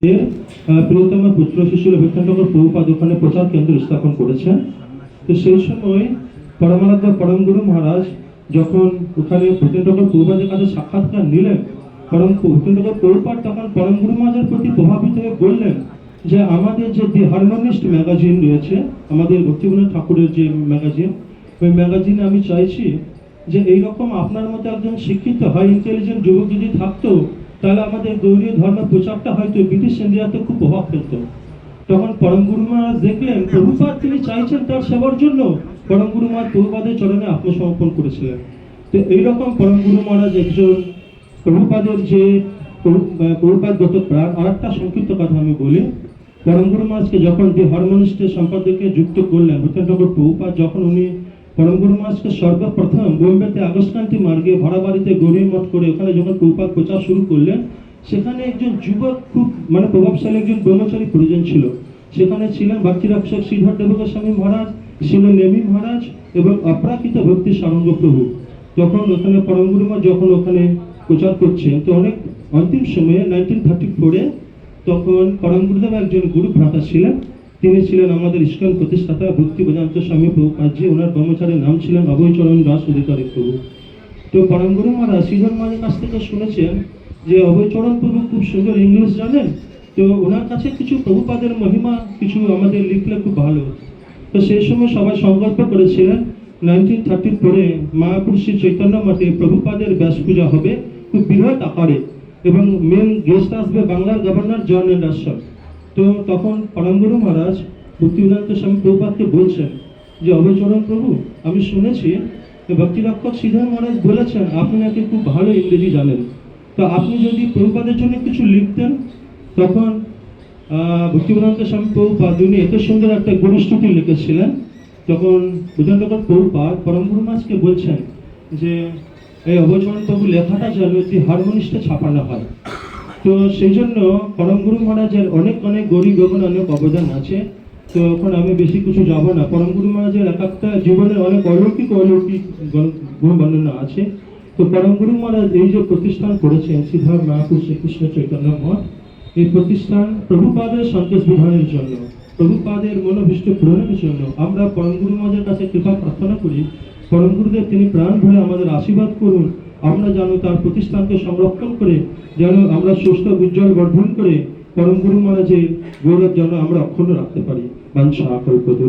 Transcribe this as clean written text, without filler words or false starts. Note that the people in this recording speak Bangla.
প্রিয়তম পুত্র শিশু ভীক্ষান্তকর প্রভুপাদ ওখানে প্রচার কেন্দ্র স্থাপন করেছেন। তো সেই সময় পরমারাধ্য পরম গুরু মহারাজ যখন ওখানে ভীক্ষান্তকর প্রভুপাদের কাছে সাক্ষাৎকার নিলেন, ভীক্ষান্তকর প্রভুপাদ তখন পরম গুরু মহারাজের প্রতি প্রভাবিত হয়ে বললেন যে আমাদের যে দি হারমোনিস্ট ম্যাগাজিন রয়েছে, আমাদের ভক্তিবিনোদ ঠাকুরের যে ম্যাগাজিন, ওই ম্যাগাজিনে আমি চাইছি যে এইরকম আপনার মতো একজন শিক্ষিত হাই ইন্টেলিজেন্ট যুবক যদি থাকতো, তাহলে আমাদের গৌরীয় ধর্ম প্রচারটা হয়তো ব্রিটিশ ইন্ডিয়াতে খুব প্রভাব ফেলত। তখন পরম গুরু মহারাজ দেখলেন প্রভুপাদ তিনি চাইছেন তার সেবার জন্য, পরম গুরু মহারাজ প্রভুপাদের চরণে আত্মসমর্পণ করেছিলেন। তো এইরকম পরম গুরু মহারাজ একজন প্রভুপাদের যে প্রভুপাদগত প্রাণ। আর একটা সংক্ষিপ্ত কথা আমি বলি, পরম গুরু মহারাজকে যখন দি হারমোনিস্টের সম্পাদকে যুক্ত করলেন ভীক্ষান্তকর প্রভুপাদ, যখন উনি পরম গুরু মহারাজকে সর্বপ্রথম বোম্বেতে আগস্টক্রান্তি মার্গে ভাড়া বাড়িতে গৌরী মঠ করে ওখানে যখন প্রভুপাদ প্রচার শুরু করলেন, সেখানে একজন যুবক খুব প্রভাবশালী একজন ব্রহ্মচারী প্রয়োজন ছিল। সেখানে ছিলেন ভক্তি রক্ষক শ্রীধর দেবগোস্বামী মহারাজ, ছিলেন নেমি মহারাজ এবং অপ্রাকৃত ভক্তি সারঙ্গ প্রভু। তখন ওখানে পরম গুরু মহারাজ যখন ওখানে প্রচার করছেন, তো অনেক অন্তিম সময়ে 1934-এ তখন পরম গুরুদেব একজন গুরু ভ্রাতা ছিলেন। তিনি ছিলেন আমাদের ইস্কন প্রতিষ্ঠাতা ভক্তি বেদান্ত স্বামী প্রভুপাদজি। ওনার ব্রহ্মচারীর নাম ছিলেন অভয়চরণ দাস অধিকারী প্রভু। তো পরম গুরু মহারাজ শ্রীধর মহারাজের কাছ থেকে শুনেছেন যে অভয়চরণ প্রভু খুব সুন্দর ইংলিশ জানেন, তো ওনার কাছে কিছু প্রভুপাদের মহিমা কিছু আমাদের লিখলে খুব ভালো। তো সেই সময় সবাই সংকল্প করেছিলেন 1934-এ মায়াপুর শ্রী চৈতন্য মঠে প্রভুপাদের ব্যাস পূজা হবে খুব বৃহৎ আকারে, এবং মেন গেস্ট আসবে বাংলার গভর্নর জন অ্যান্ডারসন। তো তখন পরম গুরু মহারাজ ভক্তি বেদান্ত স্বামী প্রভুপাদকে বলছেন যে অভয়চরণ প্রভু, আমি শুনেছি ভক্তি রক্ষক শ্রীধর মহারাজ বলেছেন আপনি নাকি খুব ভালো ইংরেজি জানেন, তো আপনি যদি প্রভুপাদের জন্য কিছু লিখতেন। তখন ভক্তি বেদান্ত স্বামী প্রভুপাদ উনি এত সুন্দর একটা গুরুস্তুতি লিখেছিলেন। তখন বেদান্তকর প্রভুপাদ পরম গুরু মহারাজকে বলছেন যে এই অভয়চরণ প্রভু লেখাটা যেন দি হারমোনিস্টে ছাপানো হয়। তো সেই জন্য পরম গুরু মহারাজের অনেক অনেক গৌরী গগন অনেক অবদান আছে। তো এখন আমি বেশি কিছু যাব না। পরম গুরু মহারাজের এক একটা জীবনে অনেক অলৌকিক গুণ বর্ণনা আছে। তো পরম গুরু মহারাজ এই যে প্রতিষ্ঠান করেছেন শ্রীধর মায়াপুর শ্রীকৃষ্ণ চৈতন্য মঠ, এই প্রতিষ্ঠান প্রভুপাদের সন্তোষ বিধানের জন্য, প্রভুপাদের মনোভীষ্ট পূরণের জন্য আমরা পরম গুরু মহারাজের কাছে কৃপা প্রার্থনা করি। পরম গুরুদেব তিনি প্রাণ ভরে আমাদের আশীর্বাদ করুন, আমরা যেন তার প্রতিষ্ঠানকে সংরক্ষণ করে যেন আমরা সুস্থ উজ্জ্বল বর্ধন করে পরম গুরু মহারাজের গৌরব যেন আমরা অক্ষুণ্ণ রাখতে পারি। বাঞ্ছা কল্পতরু।